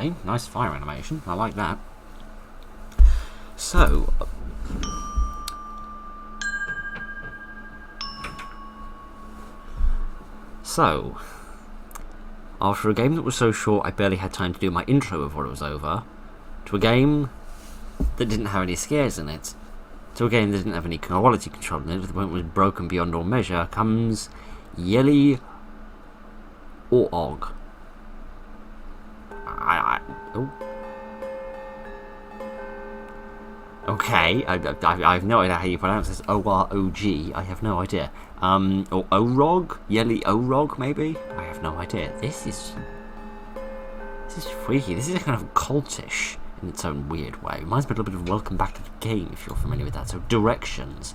Okay, nice fire animation. I like that. So... after a game that was so short I barely had time to do my intro before it was over, to a game that didn't have any scares in it, to a game that didn't have any quality control in it, to the point it was broken beyond all measure, comes Yeli Orog. Oh. Okay, I have no idea how you pronounce this. O-R-O-G. I have no idea. Or Orog? Yeli Orog, maybe? I have no idea. This is freaky. This is kind of cultish in its own weird way. Reminds me a little bit of Welcome Back to the Game, if you're familiar with that. So, directions.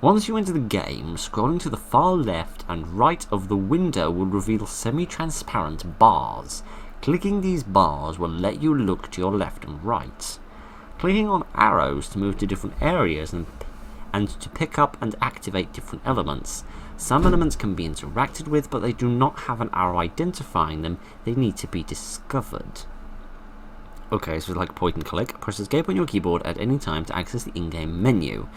Once you enter the game, scrolling to the far left and right of the window will reveal semi-transparent bars. Clicking these bars will let you look to your left and right. Clicking on arrows to move to different areas and to pick up and activate different elements. Some elements can be interacted with, but they do not have an arrow identifying them. They need to be discovered. Okay, so like point and click. Press escape on your keyboard at any time to access the in-game menu.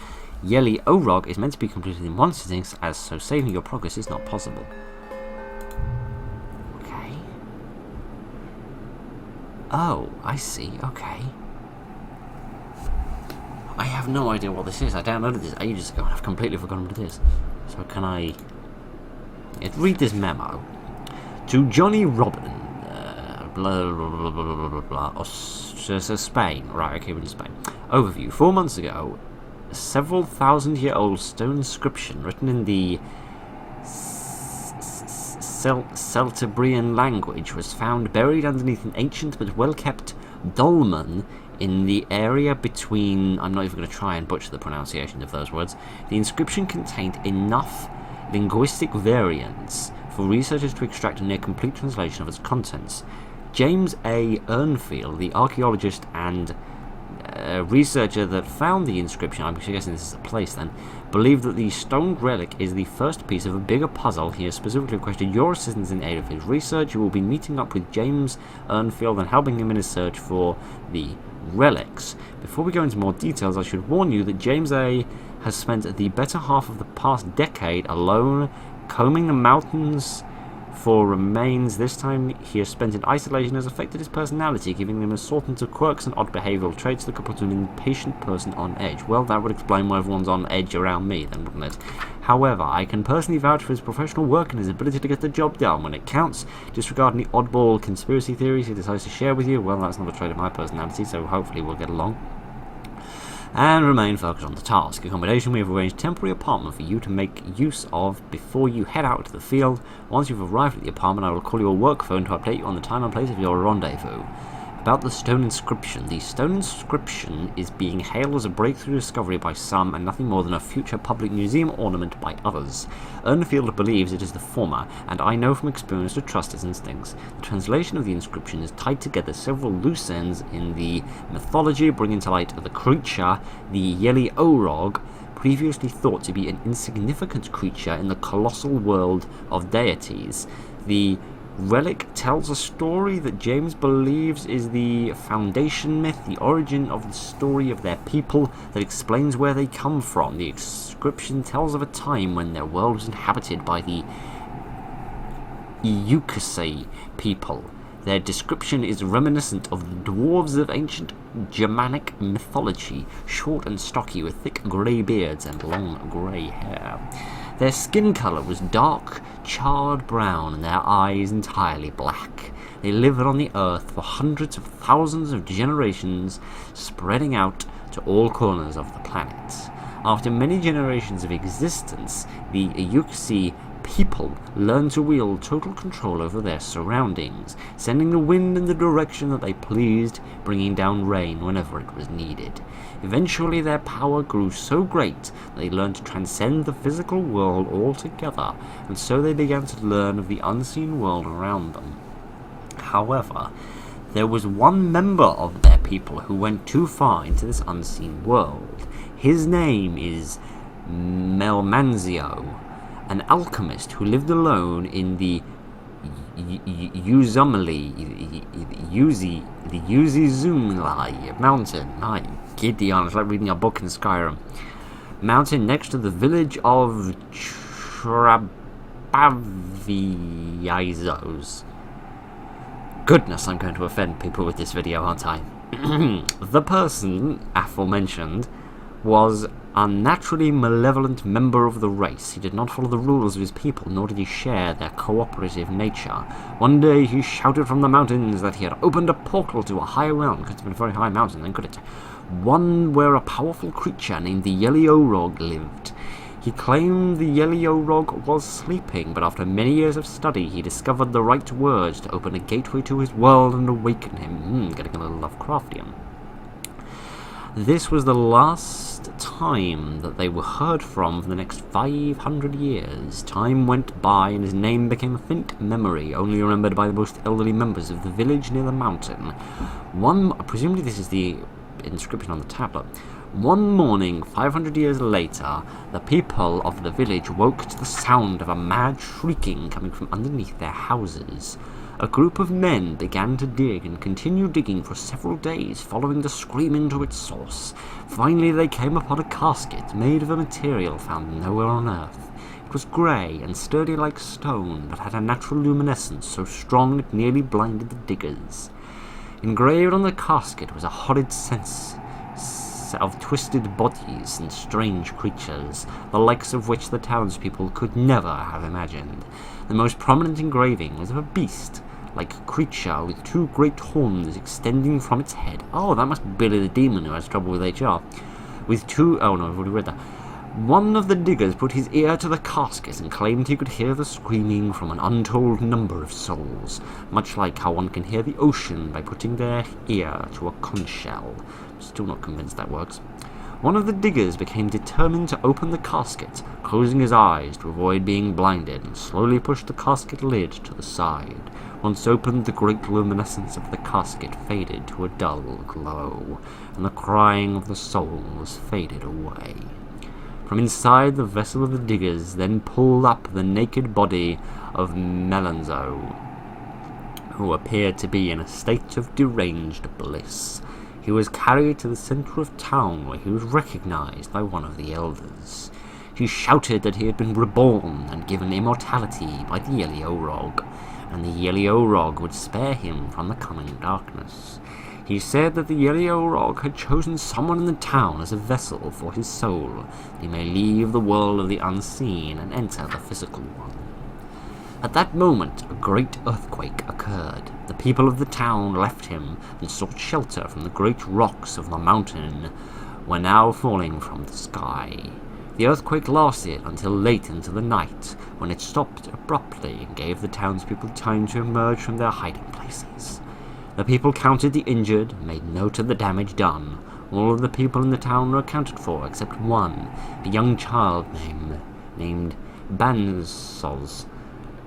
Yeli Orog is meant to be completed in one sitting, so saving your progress is not possible. Okay. Oh, I see. Okay. I have no idea what this is. I downloaded this ages ago and I've completely forgotten what it is. So can I... read this memo. To Johnny Robin, blah, blah, blah, blah, blah, blah, Spain. Right, okay, we're in Spain. Overview. 4 months ago, a several thousand-year-old stone inscription written in the Celtibrian language was found buried underneath an ancient but well-kept dolmen in the area between... I'm not even going to try and butcher the pronunciation of those words. The inscription contained enough linguistic variants for researchers to extract a near-complete translation of its contents. James A. Ernfield, the archaeologist and researcher that found the inscription, I'm guessing this is a place then, believed that the stone relic is the first piece of a bigger puzzle. He has specifically requested your assistance in aid of his research. You will be meeting up with James Ernfield and helping him in his search for the relics. Before we go into more details, I should warn you that James A. has spent the better half of the past decade alone, combing the mountains for remains. This time he has spent in isolation has affected his personality, giving him assortment of quirks and odd behavioural traits that could put an impatient person on edge. Well, that would explain why everyone's on edge around me then, wouldn't it? However, I can personally vouch for his professional work and his ability to get the job done when it counts. Disregarding the oddball conspiracy theories he decides to share with you, well, that's not a trait of my personality, so hopefully we'll get along. And remain focused on the task. Accommodation, we have arranged a temporary apartment for you to make use of before you head out to the field. Once you've arrived at the apartment, I will call your work phone to update you on the time and place of your rendezvous. About the stone inscription. The stone inscription is being hailed as a breakthrough discovery by some and nothing more than a future public museum ornament by others. Ernfield believes it is the former, and I know from experience to trust his instincts. The translation of the inscription is tied together several loose ends in the mythology, bringing to light the creature, the Yeli Orog, previously thought to be an insignificant creature in the colossal world of deities. The relic tells a story that James believes is the foundation myth, the origin of the story of their people that explains where they come from. The inscription tells of a time when their world was inhabited by the Eukusi people. Their description is reminiscent of the dwarves of ancient Germanic mythology, short and stocky with thick grey beards and long grey hair. Their skin colour was dark, charred brown, and their eyes entirely black. They lived on the earth for hundreds of thousands of generations, spreading out to all corners of the planet. After many generations of existence, the Eukusi people learned to wield total control over their surroundings, sending the wind in the direction that they pleased, bringing down rain whenever it was needed. Eventually their power grew so great that they learned to transcend the physical world altogether, and so they began to learn of the unseen world around them. However, there was one member of their people who went too far into this unseen world. His name is Melmanzio, an alchemist who lived alone in the Uzumli mountain. My Gideon, it's like reading a book in Skyrim. Mountain next to the village of Trabaviazos. Goodness, I'm going to offend people with this video, aren't I? The person aforementioned was a naturally malevolent member of the race. He did not follow the rules of his people, nor did he share their cooperative nature. One day he shouted from the mountains that he had opened a portal to a higher realm. It could have been a very high mountain, then could it? One where a powerful creature named the Yeli Orog lived. He claimed the Yeli Orog was sleeping, but after many years of study, he discovered the right words to open a gateway to his world and awaken him. Getting a little Lovecraftian. This was the last time that they were heard from for the next 500 years. Time went by and his name became a faint memory, only remembered by the most elderly members of the village near the mountain. Presumably this is the inscription on the tablet. One morning, 500 years later, the people of the village woke to the sound of a mad shrieking coming from underneath their houses. A group of men began to dig and continued digging for several days, following the screaming to its source. Finally, they came upon a casket made of a material found nowhere on Earth. It was grey and sturdy like stone, but had a natural luminescence so strong it nearly blinded the diggers. Engraved on the casket was a horrid sense of twisted bodies and strange creatures, the likes of which the townspeople could never have imagined. The most prominent engraving was of a beast-like creature with two great horns extending from its head. Oh, that must be Billy the Demon who has trouble with HR. Oh no, I've already read that. One of the diggers put his ear to the casket and claimed he could hear the screaming from an untold number of souls, much like how one can hear the ocean by putting their ear to a conch shell. Still not convinced that works. One of the diggers became determined to open the casket, closing his eyes to avoid being blinded, and slowly pushed the casket lid to the side. Once opened, the great luminescence of the casket faded to a dull glow, and the crying of the souls faded away. From inside the vessel of the diggers then pulled up the naked body of Melanzo, who appeared to be in a state of deranged bliss. He was carried to the centre of town, where he was recognized by one of the elders. He shouted that he had been reborn and given immortality by the Yeli Orog, and the Yeli Orog would spare him from the coming darkness. He said that the Yeli Orog had chosen someone in the town as a vessel for his soul, that he may leave the world of the unseen and enter the physical one. At that moment, a great earthquake occurred. The people of the town left him and sought shelter from the great rocks of the mountain, were now falling from the sky. The earthquake lasted until late into the night, when it stopped abruptly and gave the townspeople time to emerge from their hiding places. The people counted the injured and made note of the damage done. All of the people in the town were accounted for except one, a young child named Bansos,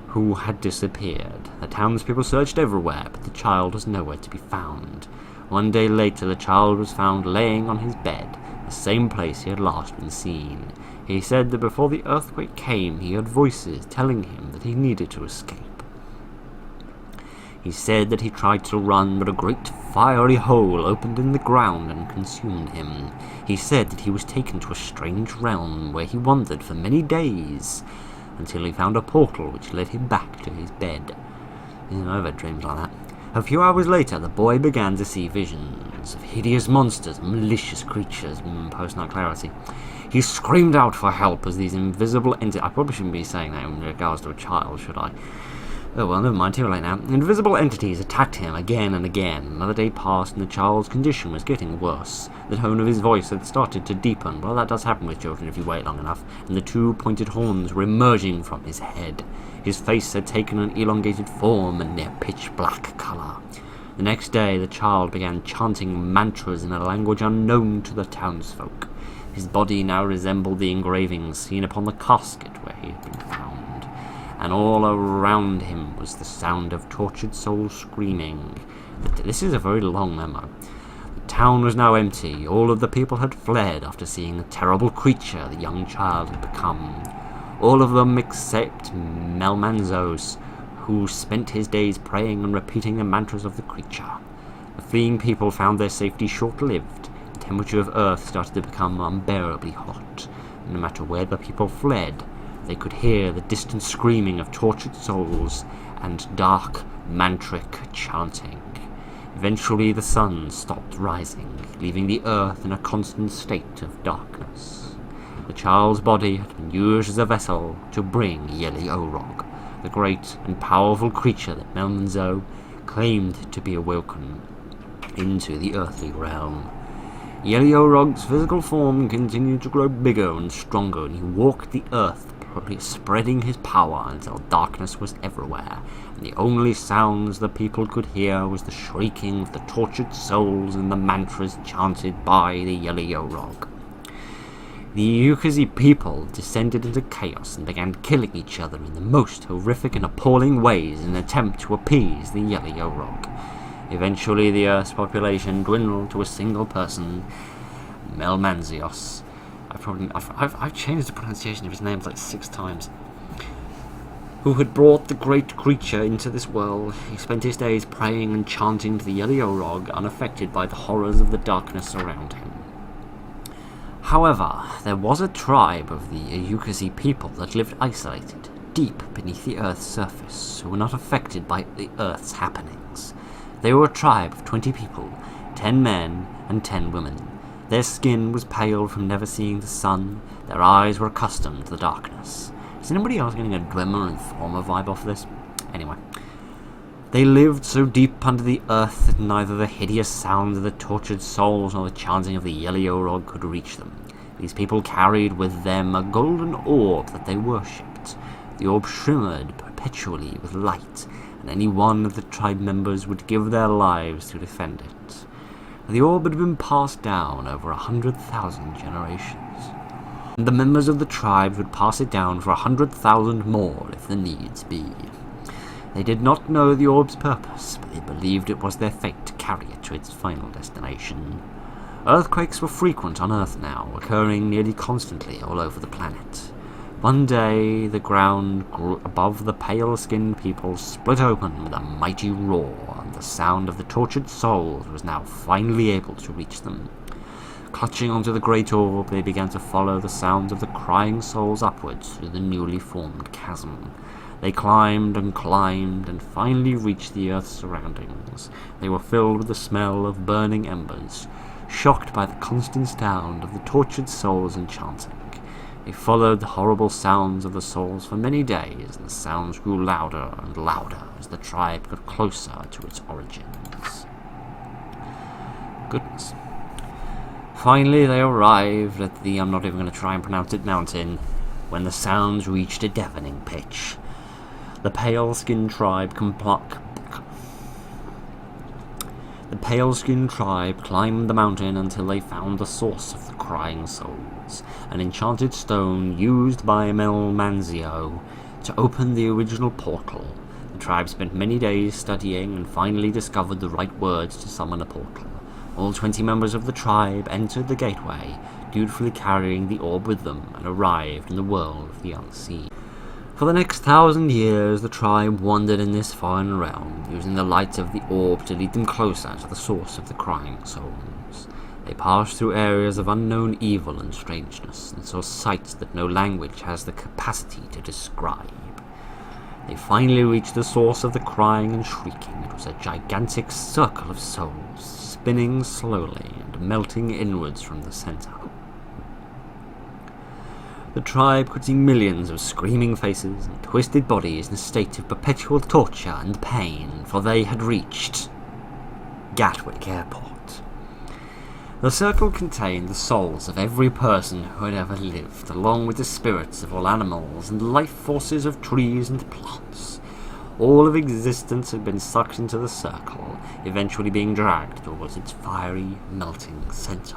who had disappeared. The townspeople searched everywhere, but the child was nowhere to be found. One day later, the child was found laying on his bed, the same place he had last been seen. He said that before the earthquake came, he heard voices telling him that he needed to escape. He said that he tried to run, but a great fiery hole opened in the ground and consumed him. He said that he was taken to a strange realm, where he wandered for many days, until he found a portal which led him back to his bed. I've had dreams like that. A few hours later, the boy began to see visions of hideous monsters, malicious creatures, post-night clarity. He screamed out for help as these invisible entities... I probably shouldn't be saying that in regards to a child, should I? Oh well, never mind, too late now. Invisible entities attacked him again and again. Another day passed and the child's condition was getting worse. The tone of his voice had started to deepen. Well, that does happen with children if you wait long enough. And the two pointed horns were emerging from his head. His face had taken an elongated form and near pitch-black colour. The next day, the child began chanting mantras in a language unknown to the townsfolk. His body now resembled the engravings seen upon the casket where he had been found. And all around him was the sound of tortured souls screaming. This is a very long memo. The town was now empty. All of the people had fled after seeing the terrible creature the young child had become. All of them except Melmanzos, who spent his days praying and repeating the mantras of the creature. The fleeing people found their safety short-lived. The temperature of Earth started to become unbearably hot. No matter where the people fled, they could hear the distant screaming of tortured souls and dark, mantric chanting. Eventually the sun stopped rising, leaving the earth in a constant state of darkness. The child's body had been used as a vessel to bring Yeli Orog, the great and powerful creature that Melmanzo claimed to be awoken into the earthly realm. Yeli Orog's physical form continued to grow bigger and stronger, and he walked the earth, spreading his power until darkness was everywhere, and the only sounds the people could hear was the shrieking of the tortured souls and the mantras chanted by the Yeli Orog. The Yukazi people descended into chaos and began killing each other in the most horrific and appalling ways in an attempt to appease the Yeli Orog. Eventually the Earth's population dwindled to a single person, Melmanzios. I've changed the pronunciation of his name like 6 times. Who had brought the great creature into this world. He spent his days praying and chanting to the Yeli Orog, unaffected by the horrors of the darkness around him. However, there was a tribe of the Yukazi people that lived isolated, deep beneath the Earth's surface, who were not affected by the Earth's happenings. They were a tribe of 20 people, 10 men and 10 women. Their skin was pale from never seeing the sun. Their eyes were accustomed to the darkness. Is anybody else getting a Dwemer and Thorma vibe off this? Anyway. They lived so deep under the earth that neither the hideous sounds of the tortured souls nor the chanting of the Yeli Orog could reach them. These people carried with them a golden orb that they worshipped. The orb shimmered perpetually with light, and any one of the tribe members would give their lives to defend it. The orb had been passed down over 100,000 generations, and the members of the tribe would pass it down for 100,000 more if the needs be. They did not know the orb's purpose, but they believed it was their fate to carry it to its final destination. Earthquakes were frequent on Earth now, occurring nearly constantly all over the planet. One day, the ground above the pale-skinned people split open with a mighty roar, and the sound of the tortured souls was now finally able to reach them. Clutching onto the great orb, they began to follow the sounds of the crying souls upwards through the newly formed chasm. They climbed and finally reached the Earth's surroundings. They were filled with the smell of burning embers, shocked by the constant sound of the tortured souls and chanting. They followed the horrible sounds of the souls for many days, and the sounds grew louder and louder as the tribe got closer to its origins. Goodness. Finally they arrived at the, I'm not even going to try and pronounce it, mountain, when the sounds reached a deafening pitch. The pale-skinned tribe climbed the mountain until they found the source of the crying souls, an enchanted stone used by Melmanzio to open the original portal. The tribe spent many days studying and finally discovered the right words to summon a portal. All 20 members of the tribe entered the gateway, dutifully carrying the orb with them, and arrived in the world of the unseen. For the next 1,000 years, the tribe wandered in this foreign realm, using the light of the orb to lead them closer to the source of the crying souls. They passed through areas of unknown evil and strangeness, and saw sights that no language has the capacity to describe. They finally reached the source of the crying and shrieking. It was a gigantic circle of souls, spinning slowly and melting inwards from the center. The tribe could see millions of screaming faces and twisted bodies in a state of perpetual torture and pain, for they had reached Gatwick Airport. The circle contained the souls of every person who had ever lived, along with the spirits of all animals and the life forces of trees and plants. All of existence had been sucked into the circle, eventually being dragged towards its fiery, melting center.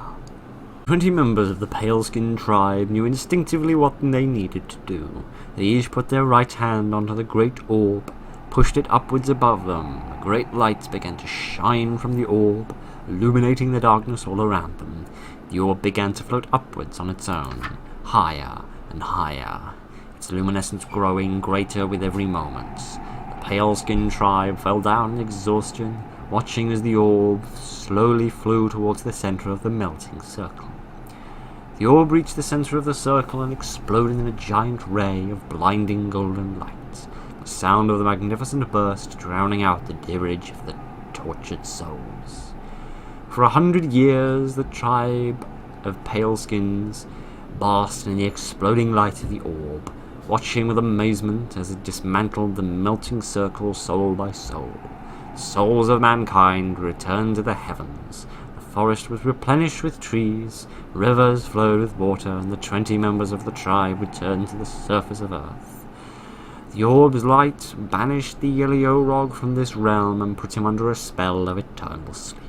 20 members of the pale-skinned tribe knew instinctively what they needed to do. They each put their right hand onto the great orb, pushed it upwards above them. A great light began to shine from the orb, illuminating the darkness all around them. The orb began to float upwards on its own, higher and higher, its luminescence growing greater with every moment. The pale-skinned tribe fell down in exhaustion, watching as the orb slowly flew towards the center of the melting circle. The orb reached the center of the circle and exploded in a giant ray of blinding golden light, the sound of the magnificent burst drowning out the dirge of the tortured souls. For 100 years, the tribe of paleskins basked in the exploding light of the orb, watching with amazement as it dismantled the melting circle soul by soul. The souls of mankind returned to the heavens. The forest was replenished with trees, rivers flowed with water, and the 20 members of the tribe returned to the surface of earth. The orb's light banished the Yeli Orog from this realm and put him under a spell of eternal sleep.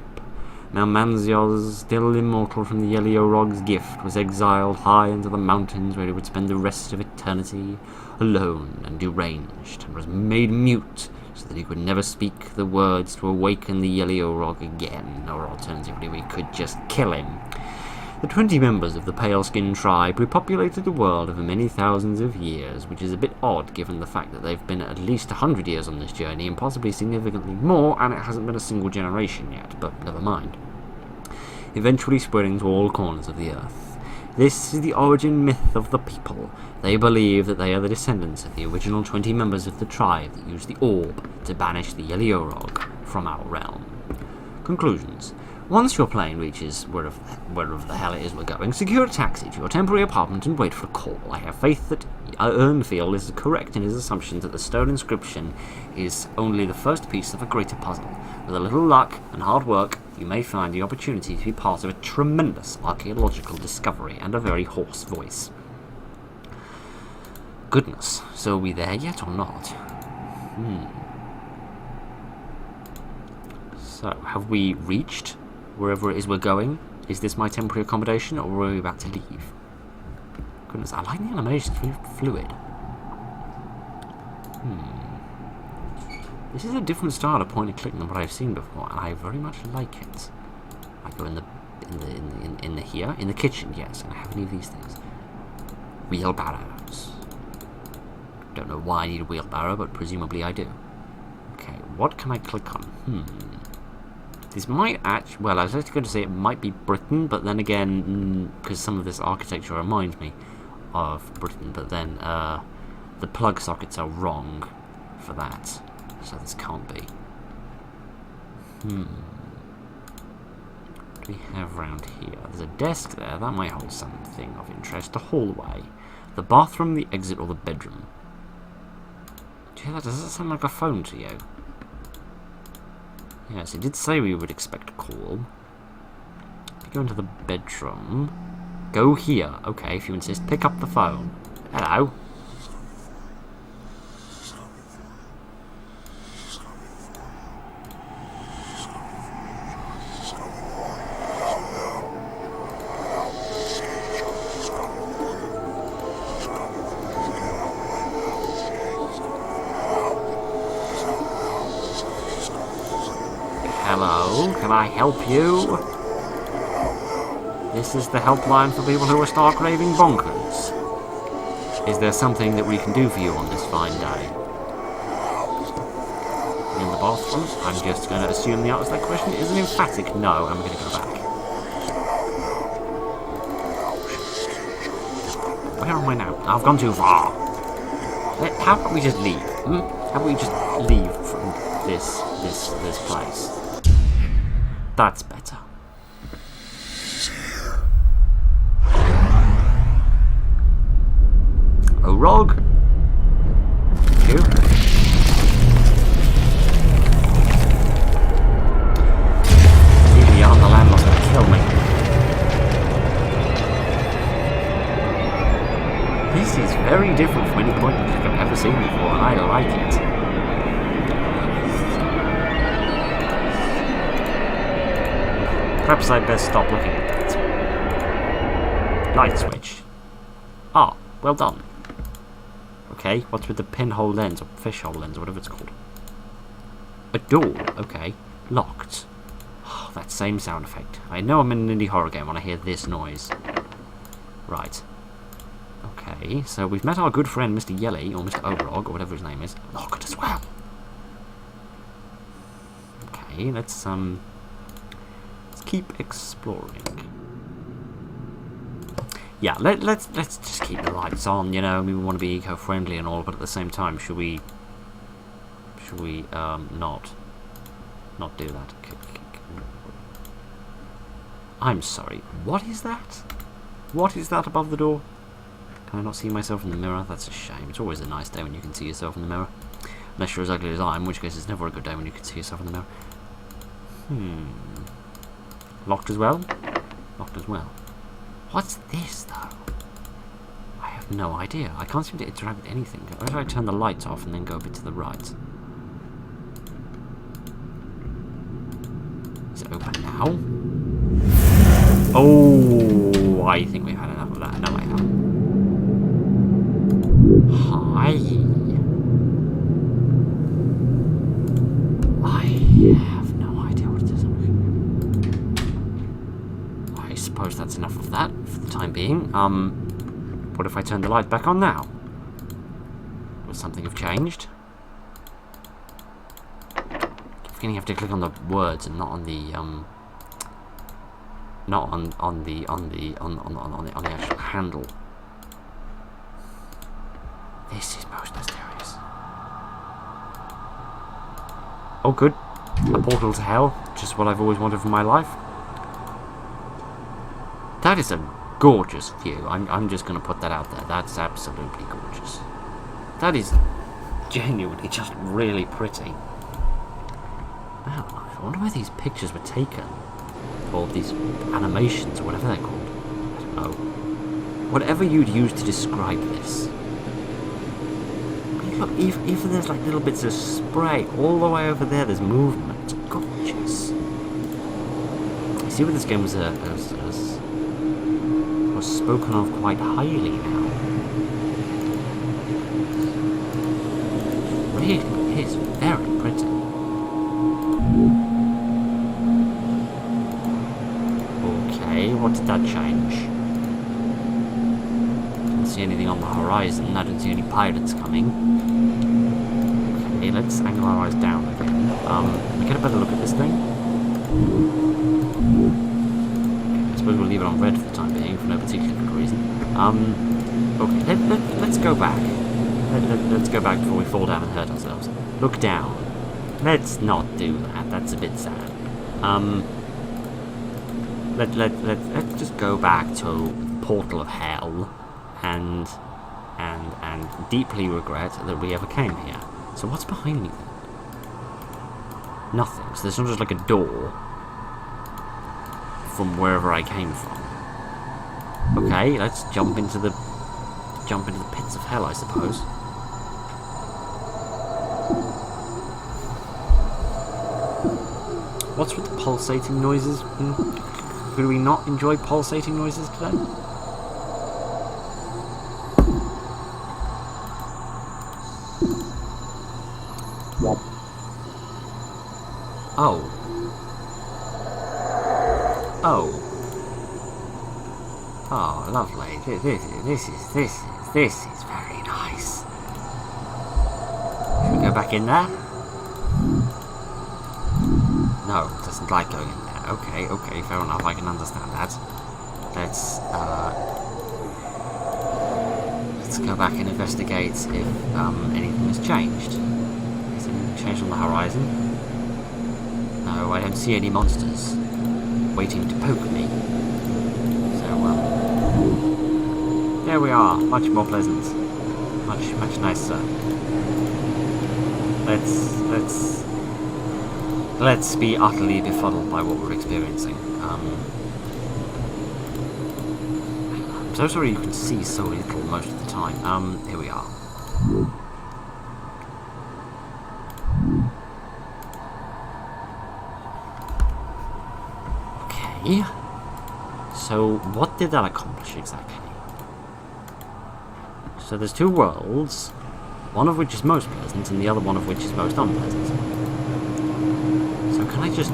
Now Manzios, still immortal from the Yeli Orog's gift, was exiled high into the mountains where he would spend the rest of eternity, alone and deranged, and was made mute so that he could never speak the words to awaken the Yeli Orog again, or alternatively we could just kill him. The 20 members of the pale-skinned tribe repopulated the world over many thousands of years, which is a bit odd given the fact that they've been at least 100 years on this journey, and possibly significantly more, and it hasn't been a single generation yet, but never mind. Eventually spreading to all corners of the earth. This is the origin myth of the people. They believe that they are the descendants of the original 20 members of the tribe that used the orb to banish the Yeli Orog from our realm. Conclusions. Once your plane reaches wherever the hell it is we're going, secure a taxi to your temporary apartment and wait for a call. I have faith that Ernfield is correct in his assumption that the stone inscription is only the first piece of a greater puzzle. With a little luck and hard work, you may find the opportunity to be part of a tremendous archaeological discovery and a very hoarse voice. Goodness, so are we there yet or not? So, have we reached wherever it is we're going? Is this my temporary accommodation, or are we about to leave? Goodness, I like the animation, it's very fluid. This is a different style of point and click than what I've seen before, and I very much like it. I go in the kitchen, yes, and I have any of these things. Wheelbarrows. Don't know why I need a wheelbarrow, but presumably I do. Okay, what can I click on? This might actually, well, I was actually going to say it might be Britain, but then again, because some of this architecture reminds me of Britain, but then the plug sockets are wrong for that, so this can't be. What do we have around here? There's a desk there, that might hold something of interest. The hallway, the bathroom, the exit, or the bedroom. Do you hear that? Does that sound like a phone to you? Yes, it did say we would expect a call. If you go into the bedroom, go here. Okay, if you insist, pick up the phone. Hello? Hello, can I help you? This is the helpline for people who are stark raving bonkers. Is there something that we can do for you on this fine day? In the bathroom? I'm just going to assume the answer to that question is an emphatic no, and we're going to go back. Where am I now? I've gone too far. How about we just leave? How about we just leave from this place? That's better. Orog. Thank you. Really on the landlord's gonna kill me. This is very different from any point I've ever seen before, and I like it. Perhaps I'd best stop looking at that. Light switch. Ah, well done. Okay, what's with the pinhole lens, or fishhole lens, or whatever it's called? A door, okay. Locked. Oh, that same sound effect. I know I'm in an indie horror game when I hear this noise. Right. Okay, so we've met our good friend Mr. Yeli, or Mr. Orog, or whatever his name is. Locked as well. Okay, let's keep exploring. Yeah, let's just keep the lights on, you know. I mean, we want to be eco-friendly and all, but at the same time, should we not do that? I'm sorry, what is that? What is that above the door? Can I not see myself in the mirror? That's a shame. It's always a nice day when you can see yourself in the mirror. Unless you're as ugly as I am, in which case it's never a good day when you can see yourself in the mirror. Locked as well? Locked as well. What's this, though? I have no idea. I can't seem to interact with anything. Why don't I turn the lights off and then go a bit to the right? Is it open now? Oh, I think we've had enough of that. No, I haven't. Hi. I have no idea what it is. I suppose that's enough of that for the time being. What if I turn the light back on now? Would something have changed? I keep feeling you have to click on the words and not on the on the actual handle. This is most mysterious. Oh, good. A portal to hell. Just what I've always wanted for my life. That is a gorgeous view. I'm just going to put that out there. That's absolutely gorgeous. That is genuinely just really pretty. Now, I wonder where these pictures were taken. Or these animations, or whatever they're called. I don't know. Whatever you'd use to describe this. Look, even there's like little bits of spray. All the way over there, there's movement. It's gorgeous. I see where this game was spoken of quite highly now. Really, it is very pretty. Okay, what did that change? Didn't see anything on the horizon. I didn't see any pirates coming. Okay, let's angle our eyes down again. Can we get a better look at this thing? I suppose we'll leave it on red for the time being, for no particular good reason. Okay, let's go back. Let's go back before we fall down and hurt ourselves. Look down. Let's not do that. That's a bit sad. Let's just go back to Portal of Hell, and deeply regret that we ever came here. So what's behind me then? Nothing. So there's not just like a door from wherever I came from. Okay, let's jump into the pits of hell, I suppose. What's with the pulsating noises? Could we not enjoy pulsating noises today? Oh. Oh. Oh, lovely. This is very nice. Should we go back in there? No, it doesn't like going in there. Okay, fair enough. I can understand that. Let's go back and investigate if anything has changed. Has anything changed on the horizon? No, I don't see any monsters waiting to poke me. So, there we are. Much more pleasant. Much nicer. Let's be utterly befuddled by what we're experiencing. I'm so sorry you can see so little most of the time. Here we are. Okay. So, what did that accomplish exactly? So there's two worlds, one of which is most pleasant and the other one of which is most unpleasant. So can I just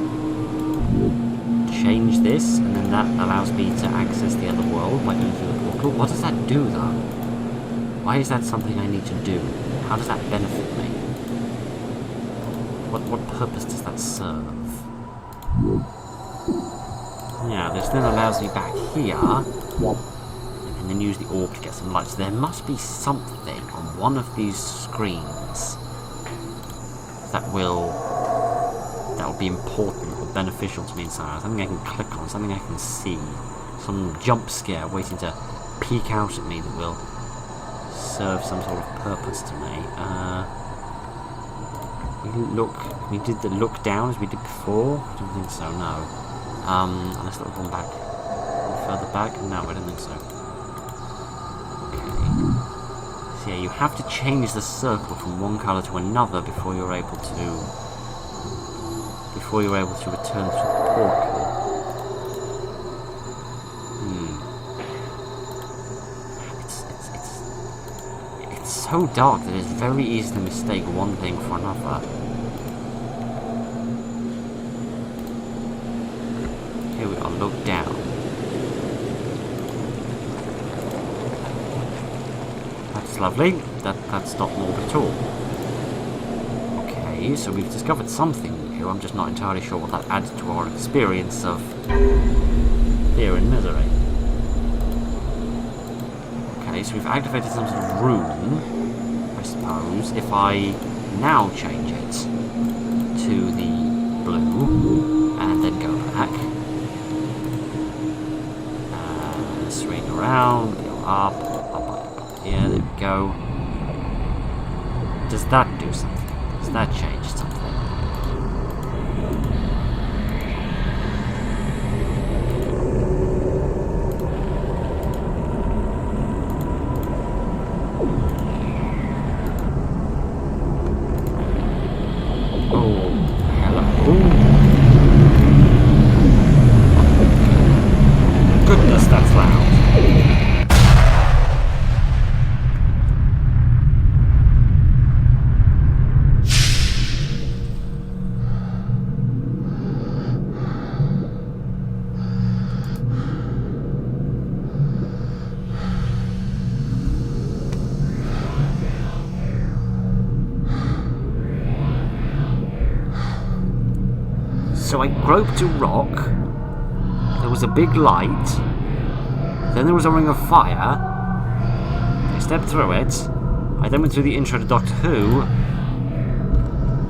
change this, and then that allows me to access the other world by going through the portal? What does that do, though? Why is that something I need to do? How does that benefit me? What purpose does that serve? Yeah, this then allows me back here, and then use the orb to get some light. So there must be something on one of these screens that will be important or beneficial to me inside. Something I can click on, something I can see, some jump scare waiting to peek out at me that will serve some sort of purpose to me. We did the look down as we did before? I don't think so, no. Unless that will run back further back? No, I don't think so. Okay. So yeah, you have to change the circle from one colour to another before you're able to return to the portal. It's so dark that it's very easy to mistake one thing for another. Here we are, look down. That's lovely. That's not morbid at all. Okay, so we've discovered something here. I'm just not entirely sure what that adds to our experience of fear and misery. Okay, so we've activated some sort of rune, I suppose. If I now change it to the blue and then go back, swing around, go up, here, there we go. Does that do something? Does that change something? So I groped a rock, there was a big light, then there was a ring of fire, I stepped through it, I then went through the intro to Doctor Who,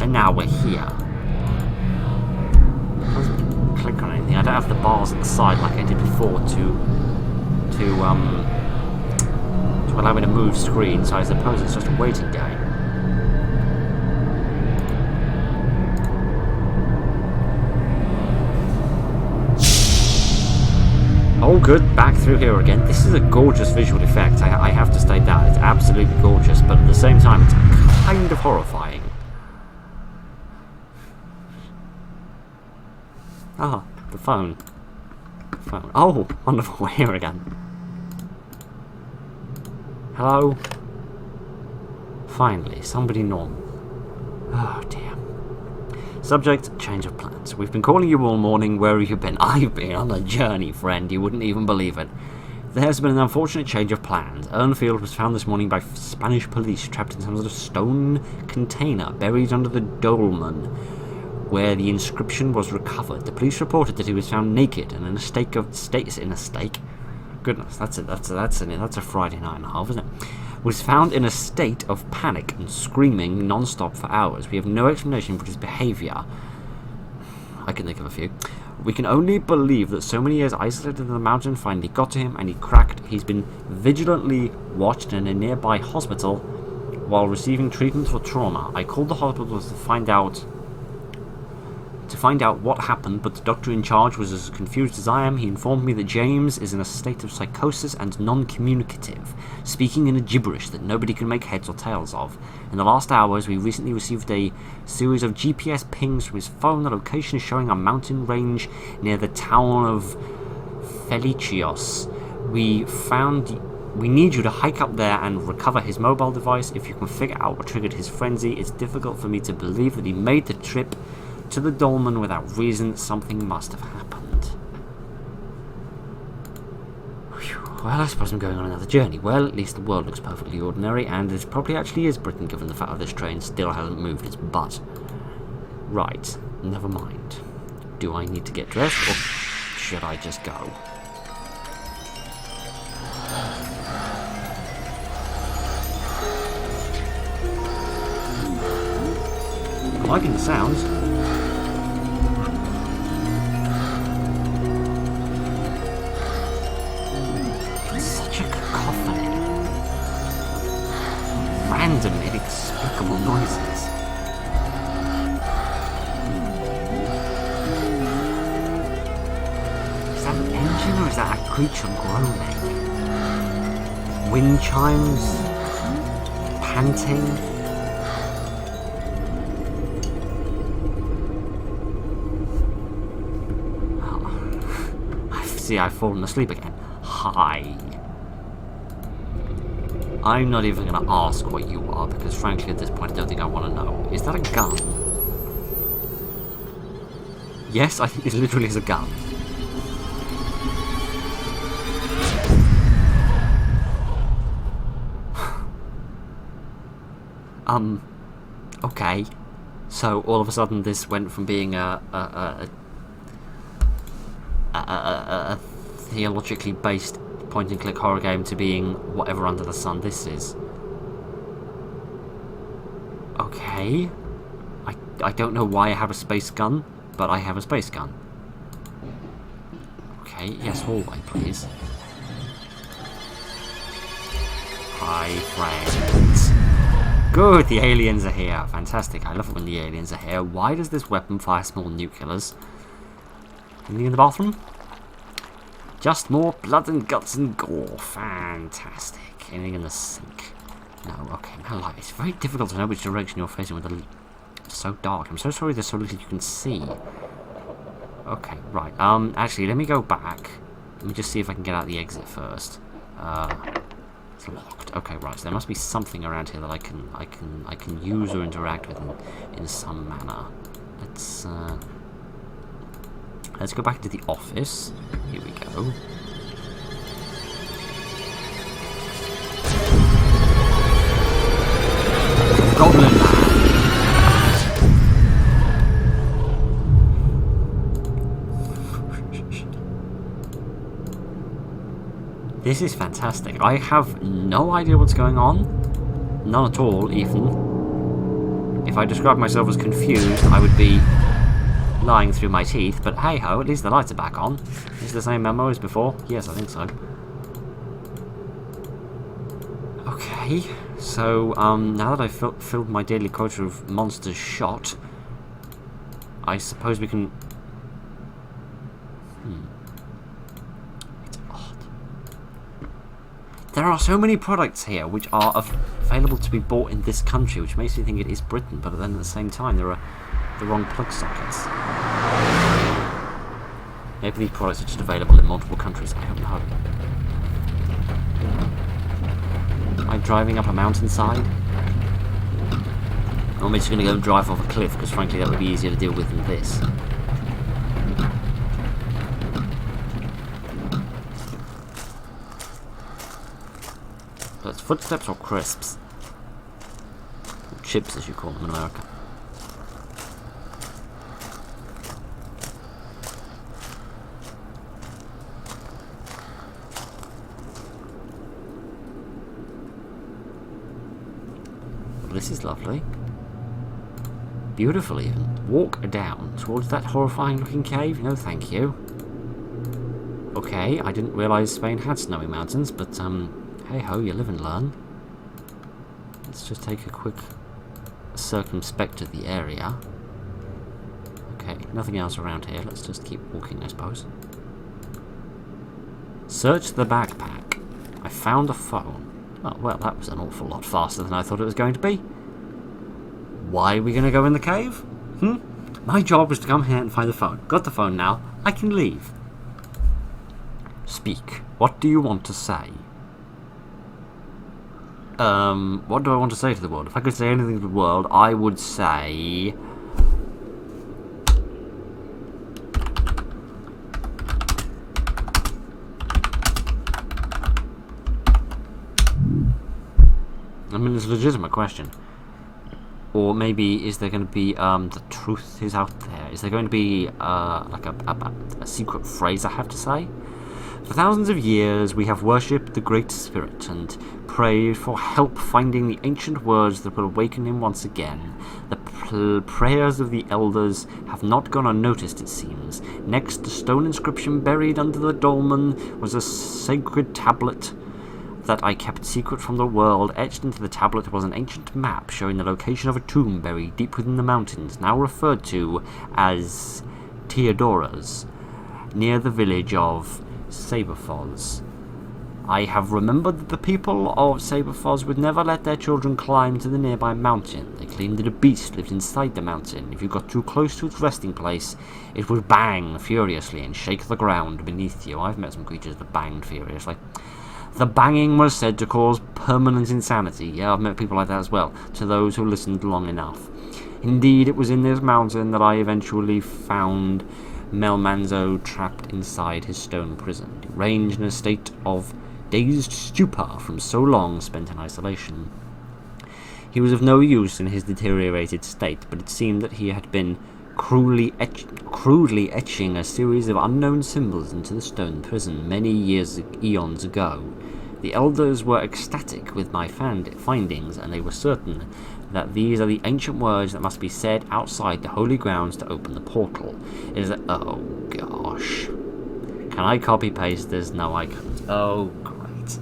and now we're here. I doesn't click on anything, I don't have the bars at the side like I did before to allow me to move screen, so I suppose it's just a waiting game. Oh good, back through here again. This is a gorgeous visual effect, I have to state that. It's absolutely gorgeous, but at the same time it's kind of horrifying. Ah, the phone. Oh, wonderful, we're here again. Hello? Finally, somebody normal. Oh dear. Subject, change of plans. We've been calling you all morning. Where have you been? I've been on a journey, friend. You wouldn't even believe it. There has been an unfortunate change of plans. Urnfield was found this morning by Spanish police trapped in some sort of stone container buried under the dolmen, where the inscription was recovered. The police reported that he was found naked and in a state of goodness, that's a Friday night and a half, isn't it? Was found in a state of panic and screaming non-stop for hours. We have no explanation for his behaviour. I can think of a few. We can only believe that so many years isolated in the mountain finally got to him and he cracked. He's been vigilantly watched in a nearby hospital while receiving treatment for trauma. I called the hospital to find out what happened, but the doctor in charge was as confused as I am. He informed me that James is in a state of psychosis and non-communicative, speaking in a gibberish that nobody can make heads or tails of. In the last hours, we recently received a series of GPS pings from his phone. The location is showing a mountain range near the town of Felicios. We need you to hike up there and recover his mobile device. If you can figure out what triggered his frenzy, it's difficult for me to believe that he made the trip to the dolmen without reason. Something must have happened. Whew. Well, I suppose I'm going on another journey. Well, at least the world looks perfectly ordinary, and it probably actually is Britain, given the fact that this train still hasn't moved its butt. Right, never mind. Do I need to get dressed, or should I just go? I'm liking the sounds. It's such a cacophony. Random, inexplicable noises. Is that an engine or is that a creature groaning? Wind chimes? Panting? See, I've fallen asleep again. Hi. I'm not even going to ask what you are, because frankly at this point I don't think I want to know. Is that a gun? Yes, I think it literally is a gun. Okay. So all of a sudden this went from being a theologically based point-and-click horror game to being whatever under the sun this is. Okay. I don't know why I have a space gun, but I have a space gun. Okay, yes, hallway, please. Hi, friends. Good, the aliens are here. Fantastic. I love it when the aliens are here. Why does this weapon fire small nuclears? Anything in the bathroom? Just more blood and guts and gore. Fantastic. Anything in the sink? No. Okay, my life. It's very difficult to know which direction you're facing with the... It's so dark. I'm so sorry there's so little you can see. Okay, right. Actually, let me go back. Let me just see if I can get out the exit first. It's locked. Okay, right. So there must be something around here that I can use or interact with in some manner. Let's go back to the office. Here we go. Goblin Man. This is fantastic. I have no idea what's going on. None at all, even. If I described myself as confused, I would be lying through my teeth, but hey ho, at least the lights are back on. Is the same memo as before? Yes, I think so. Okay, so now that I've filled my daily quota of monsters shot, I suppose we can... It's odd. There are so many products here which are available to be bought in this country, which makes me think it is Britain, but then at the same time there are the wrong plug sockets. Maybe these products are just available in multiple countries, I don't know. Am I driving up a mountainside? Or am I just going to go and drive off a cliff, because frankly that would be easier to deal with than this. So it's footsteps or crisps? Or chips as you call them in America. This is lovely. Beautiful even. Walk down towards that horrifying looking cave? No thank you. Okay, I didn't realise Spain had snowy mountains, but hey ho, you live and learn. Let's just take a quick circumspect of the area. Okay, nothing else around here. Let's just keep walking, I suppose. Search the backpack. I found a phone. Oh, well, that was an awful lot faster than I thought it was going to be. Why are we going to go in the cave? My job was to come here and find the phone. Got the phone now. I can leave. Speak. What do you want to say? What do I want to say to the world? If I could say anything to the world, I would say... I mean, it's a legitimate question. Or maybe is there going to be the truth is out there? Is there going to be like a secret phrase I have to say? For thousands of years we have worshipped the Great Spirit and prayed for help finding the ancient words that will awaken him once again. The prayers of the elders have not gone unnoticed, it seems. Next, the stone inscription buried under the dolmen was a sacred tablet that I kept secret from the world. Etched into the tablet was an ancient map showing the location of a tomb buried deep within the mountains, now referred to as Theodora's, near the village of Saberfoz. I have remembered that the people of Saberfoz would never let their children climb to the nearby mountain. They claimed that a beast lived inside the mountain. If you got too close to its resting place, it would bang furiously and shake the ground beneath you. I've met some creatures that banged furiously. The banging was said to cause permanent insanity. Yeah, I've met people like that as well, to those who listened long enough. Indeed, it was in this mountain that I eventually found Melmanzo trapped inside his stone prison, deranged in a state of dazed stupor from so long spent in isolation. He was of no use in his deteriorated state, but it seemed that he had been crudely etching a series of unknown symbols into the stone prison many eons ago. The elders were ecstatic with my findings, and they were certain that these are the ancient words that must be said outside the holy grounds to open the portal. It is oh gosh. Can I copy paste this? No, I can't. Oh, great.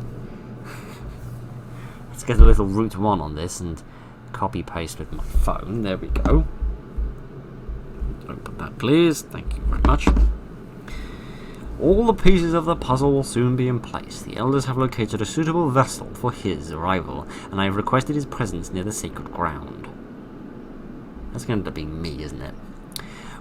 Let's get a little root 1 on this and copy paste with my phone. There we go. Open that, please. Thank you very much. All the pieces of the puzzle will soon be in place. The elders have located a suitable vessel for his arrival, and I have requested his presence near the sacred ground. That's going to end up being me, isn't it?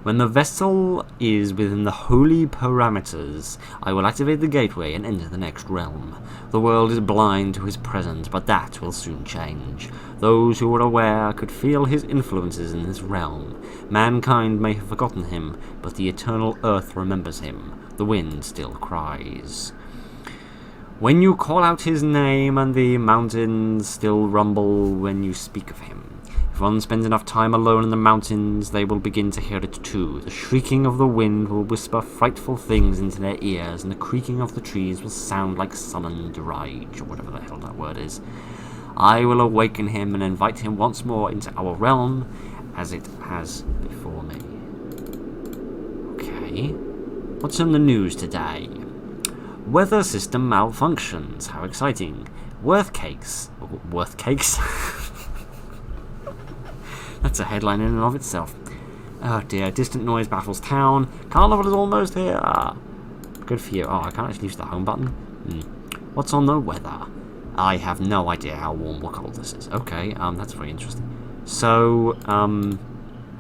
When the vessel is within the holy parameters, I will activate the gateway and enter the next realm. The world is blind to his presence, but that will soon change. Those who were aware could feel his influences in this realm. Mankind may have forgotten him, but the eternal earth remembers him. The wind still cries. When you call out his name, and the mountains still rumble when you speak of him. If one spends enough time alone in the mountains, they will begin to hear it too. The shrieking of the wind will whisper frightful things into their ears, and the creaking of the trees will sound like summoned rage, or whatever the hell that word is. I will awaken him and invite him once more into our realm, as it has before me. Okay. What's in the news today? Weather system malfunctions. How exciting. Worth cakes. That's a headline in and of itself. Oh dear. Distant noise baffles town. Carnival is almost here. Good for you. Oh, I can't actually use the home button. What's on the weather? I have no idea how warm or cold this is. Okay, that's very interesting. So,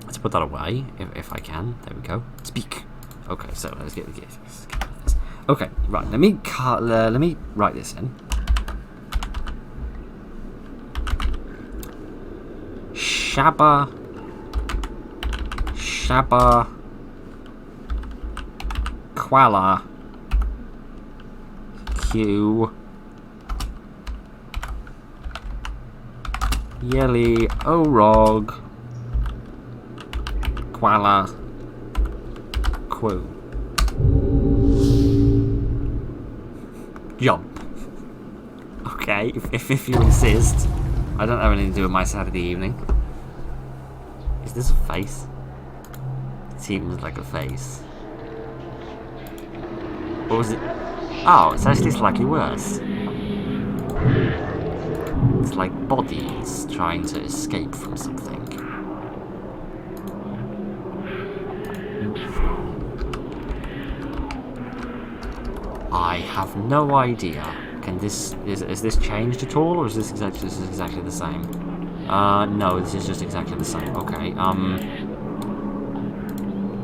let's put that away, if I can. There we go. Speak. Okay, so let's get this. Okay, right. Let me write this in. Shabba, Kuala, Q, Yeli Orog, Kuala, Quo. Jump. Okay, if you insist. I don't have anything to do with my Saturday evening. Is this a face? It seems like a face. Or was it? Oh, it's actually slightly worse. It's like bodies trying to escape from something. I have no idea. Can this is this changed at all, or is this exactly the same? No, this is just exactly the same. Okay.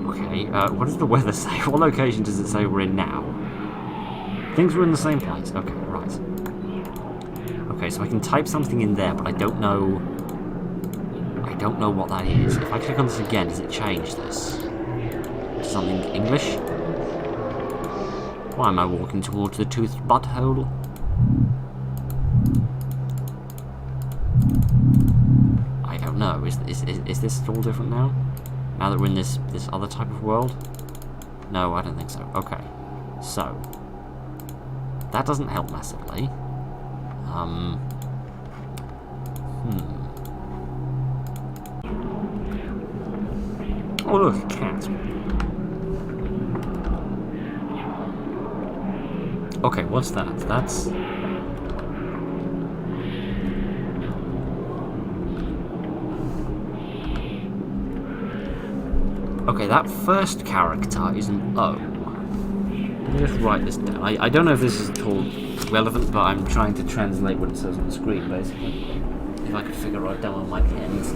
Okay. What does the weather say? What location does it say we're in now? Things were in the same place. Okay, right. Okay, so I can type something in there, but I don't know what that is. If I click on this again, does it change this to something English? Why am I walking towards the toothed butthole? I don't know. Is this all different now? Now that we're in this other type of world? No, I don't think so. Okay. So. That doesn't help massively. Oh look, a cat. Okay, what's that? That's... Okay, that first character is an O. Let me just write this down. I don't know if this is at all relevant, but I'm trying to translate what it says on the screen, basically. If I could figure it down on my pens.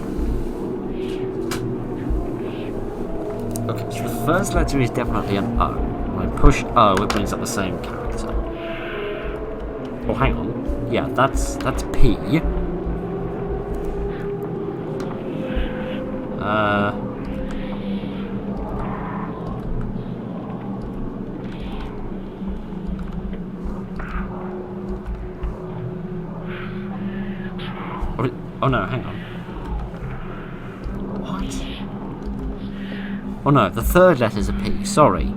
Okay, so the first letter is definitely an O. When I push O, it brings up the same character. Oh, hang on. Yeah, that's P. Oh no, hang on. What? Oh no, the third letter's a P, sorry.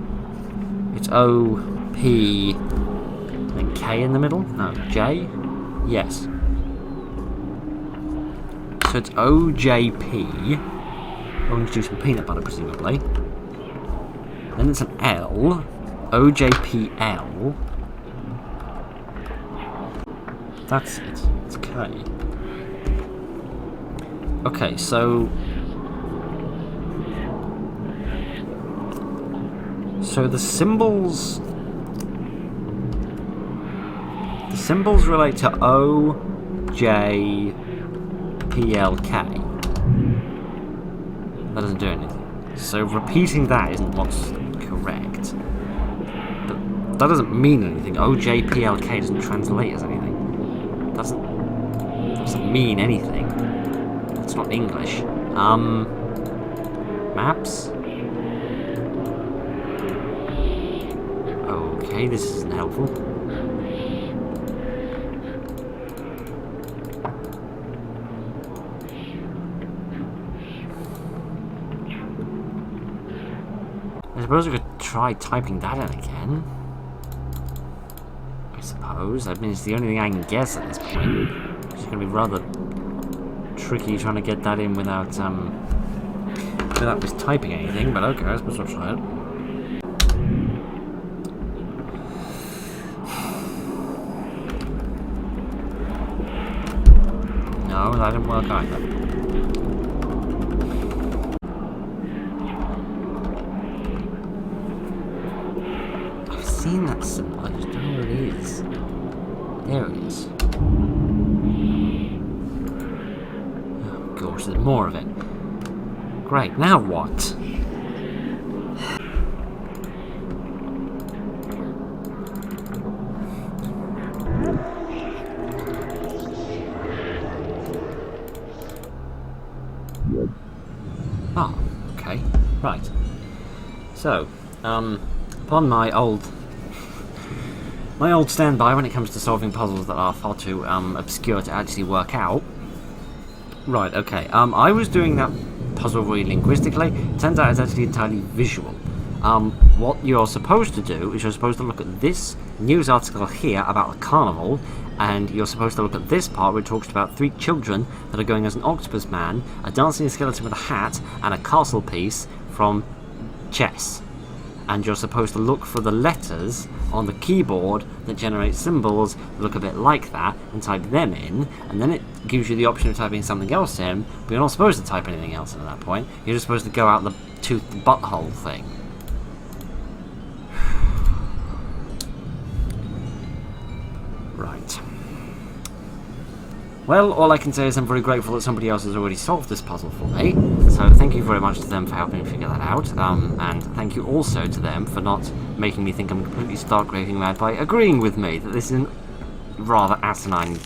It's O, P, and K in the middle? No, J? Yes. So it's OJP. Orange juice and peanut butter, presumably. Then it's an L. OJPL. That's it. It's K. Okay, so the symbols relate to O, J, P, L, K. That doesn't do anything. So repeating that isn't what's correct. But that doesn't mean anything. O, J, P, L, K doesn't translate as anything. Doesn't mean anything. It's not English. Maps? Okay, this isn't helpful. I suppose we could try typing that in again. I suppose. I mean, it's the only thing I can guess at this point. It's going to be rather tricky trying to get that in without just typing anything, but okay, I suppose I'll try it. No, that didn't work either. I've seen that symbol, I just don't know what it is. There it is. Gosh, there's more of it. Great, now what? Oh, okay, right. So, upon my old standby when it comes to solving puzzles that are far too obscure to actually work out. Right, okay. I was doing that puzzle really linguistically. Turns out it's actually entirely visual. What you're supposed to do is you're supposed to look at this news article here about a carnival, and you're supposed to look at this part where it talks about 3 children that are going as an octopus man, a dancing skeleton with a hat, and a castle piece from chess. And you're supposed to look for the letters on the keyboard that generate symbols that look a bit like that and type them in, and then it gives you the option of typing something else in, but you're not supposed to type anything else in at that point. You're just supposed to go out the tooth butthole thing. Right. Well, all I can say is I'm very grateful that somebody else has already solved this puzzle for me, so thank you very much to them for helping me figure that out, and thank you also to them for not making me think I'm completely stark raving mad by agreeing with me that this is a rather asinine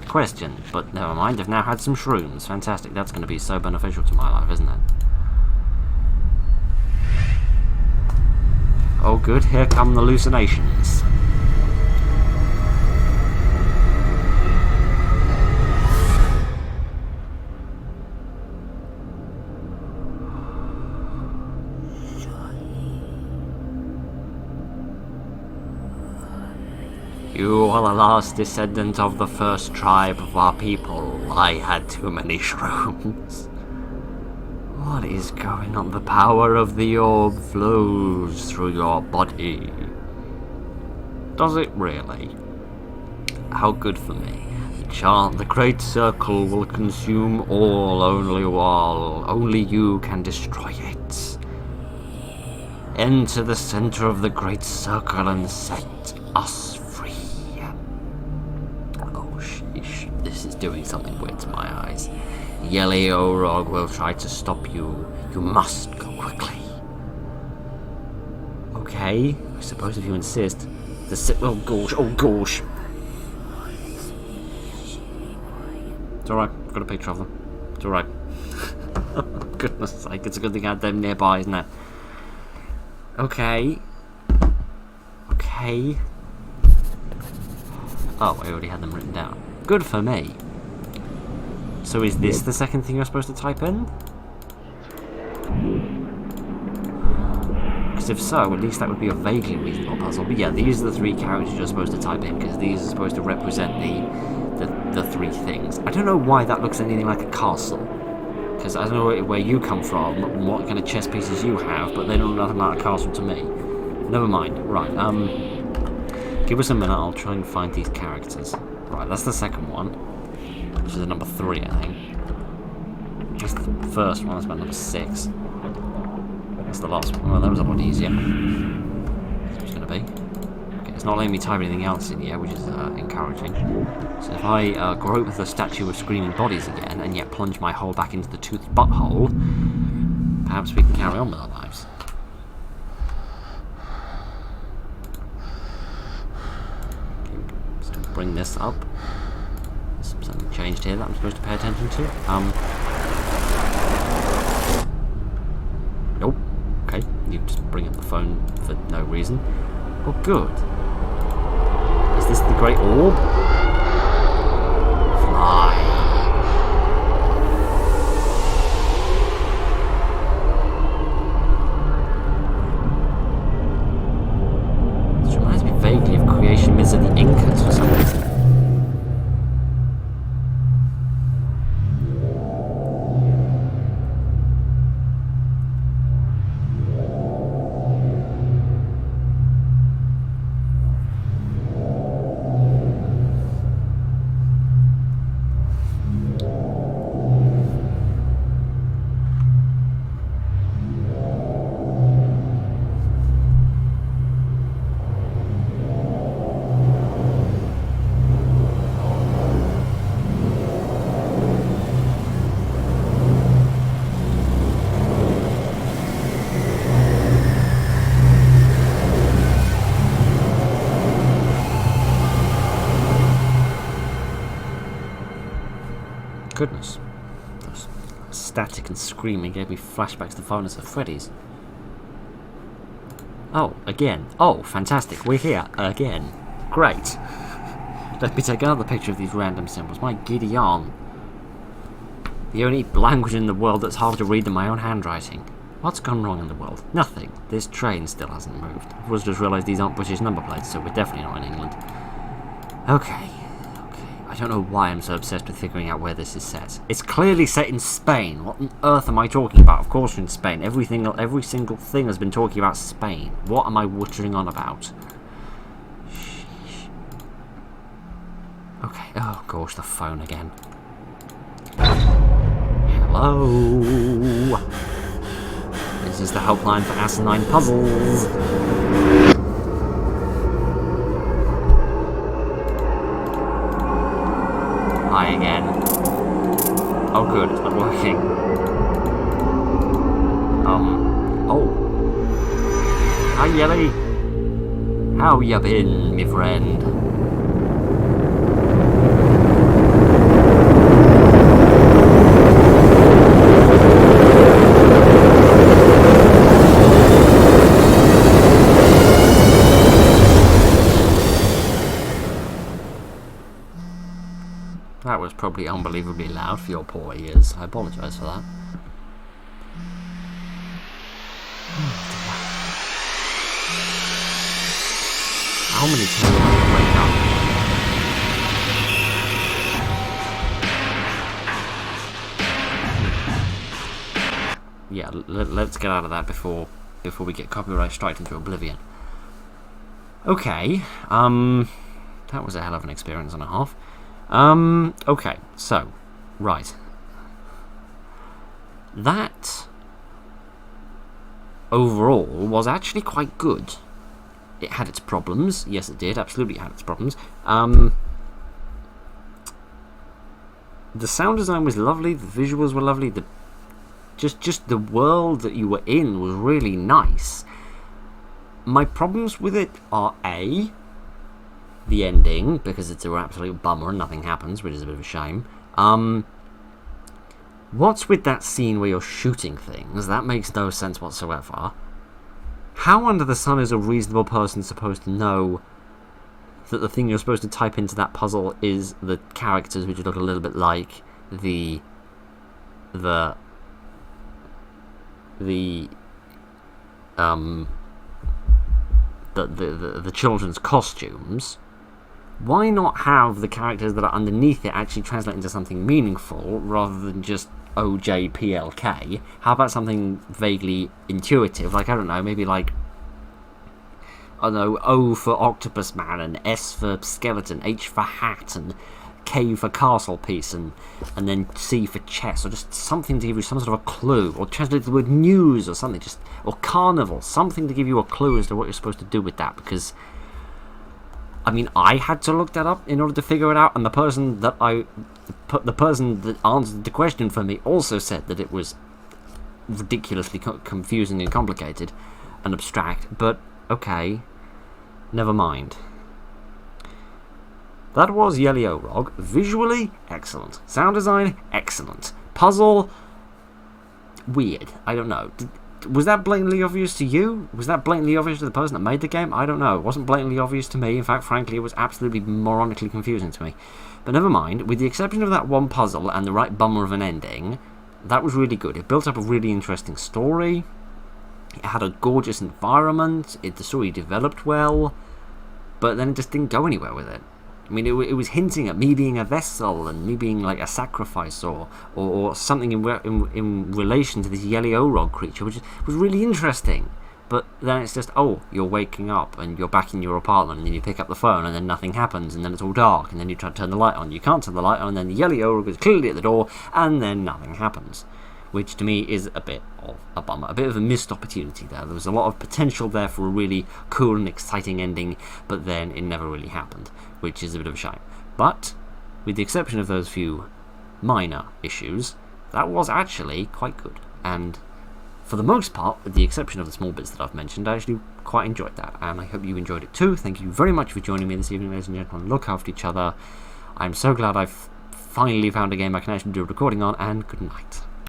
question, but never mind, I've now had some shrooms. Fantastic, that's going to be so beneficial to my life, isn't it? Oh good, here come the hallucinations. You are the last descendant of the first tribe of our people. I had too many shrooms. What is going on? The power of the orb flows through your body. Does it really? How good for me. The great circle will consume all only you can destroy it. Enter the center of the great circle and set us free. Oh sheesh, this is doing something weird to my eyes. Yeli Orog will try to stop you. You must go quickly. Okay, I suppose if you insist. Oh gosh, oh gosh. It's alright, I've got a picture of them. It's alright. Goodness sake, it's a good thing I had them nearby, isn't it? Okay. Okay. Oh, I already had them written down. Good for me. So is this the second thing you're supposed to type in? Because if so, at least that would be a vaguely reasonable puzzle. But yeah, these are the three characters you're supposed to type in, because these are supposed to represent the three things. I don't know why that looks anything like a castle. Because I don't know where you come from, what kind of chess pieces you have, but they don't look nothing like a castle to me. Never mind. Right, give us a minute, I'll try and find these characters. Right, that's the second one. Which is number 3, I think. That's the first one, that's about number 6. That's the last one. Well, that was a lot easier. That's what it's going to be. Okay, it's not letting me type anything else in here, which is encouraging. So if I grope the statue of screaming bodies again, and yet plunge my hole back into the toothed butthole, perhaps we can carry on with our lives. Okay, so bring this up. There's something changed here that I'm supposed to pay attention to. Nope. Okay, you just bring up the phone for no reason. Oh, good. Is this the Great Orb? Fly. This reminds me vaguely of creation myths of the Incas for some reason. Goodness. Those static and screaming gave me flashbacks to Five Nights at Freddy's. Oh, again. Oh, fantastic. We're here again. Great. Let me take another picture of these random symbols. My giddy yarn. The only language in the world that's hard to read in my own handwriting. What's gone wrong in the world? Nothing. This train still hasn't moved. I've just realised these aren't British number plates, so we're definitely not in England. Okay. I don't know why I'm so obsessed with figuring out where this is set. It's clearly set in Spain. What on earth am I talking about? Of course we're in Spain. Every single thing has been talking about Spain. What am I wuttering on about? Sheesh. Okay. Oh gosh, the phone again. Hello. This is the helpline for asinine puzzles. Hi again. Oh good, it's not working. Oh. Hi Yeli. How ya been, me friend? That was probably unbelievably loud for your poor ears. I apologise for that. How many times do I wake up? yeah, let's get out of that before we get copyright striked into oblivion. Okay, that was a hell of an experience and a half. Okay, so, right. That, overall, was actually quite good. It had its problems. Yes, it did. Absolutely had its problems. The sound design was lovely. The visuals were lovely. Just the world that you were in was really nice. My problems with it are A, the ending, because it's an absolute bummer and nothing happens, which is a bit of a shame. What's with that scene where you're shooting things? That makes no sense whatsoever. How under the sun is a reasonable person supposed to know that the thing you're supposed to type into that puzzle is the characters which look a little bit like the children's costumes? Why not have the characters that are underneath it actually translate into something meaningful rather than just OJPLK? How about something vaguely intuitive? Like, I don't know, maybe like, I don't know, O for Octopus Man, and S for Skeleton, H for Hat, and K for Castle Piece, and then C for Chess, or just something to give you some sort of a clue, or translate the word news or something, or carnival, something to give you a clue as to what you're supposed to do with that, because, I mean, I had to look that up in order to figure it out, and the person that answered the question for me also said that it was ridiculously confusing and complicated and abstract, but okay, never mind. That was Yeli Orog. Visually, excellent. Sound design, excellent. Puzzle, weird. I don't know. Was that blatantly obvious to you? Was that blatantly obvious to the person that made the game? I don't know. It wasn't blatantly obvious to me. In fact, frankly, it was absolutely moronically confusing to me. But never mind. With the exception of that one puzzle and the right bummer of an ending, that was really good. It built up a really interesting story. It had a gorgeous environment. The story developed well. But then it just didn't go anywhere with it. I mean, it was hinting at me being a vessel and me being like a sacrifice or something in relation to this Yeli Orog creature, which was really interesting. But then it's just, oh, you're waking up and you're back in your apartment, and then you pick up the phone and then nothing happens, and then it's all dark, and then you try to turn the light on. You can't turn the light on, and then the Yeli Orog is clearly at the door, and then nothing happens. Which to me is a bit of a bummer, a bit of a missed opportunity there. There was a lot of potential there for a really cool and exciting ending, but then it never really happened, which is a bit of a shame. But, with the exception of those few minor issues, that was actually quite good. And for the most part, with the exception of the small bits that I've mentioned, I actually quite enjoyed that, and I hope you enjoyed it too. Thank you very much for joining me this evening, ladies and gentlemen. Look after each other. I'm so glad I've finally found a game I can actually do a recording on, and good night.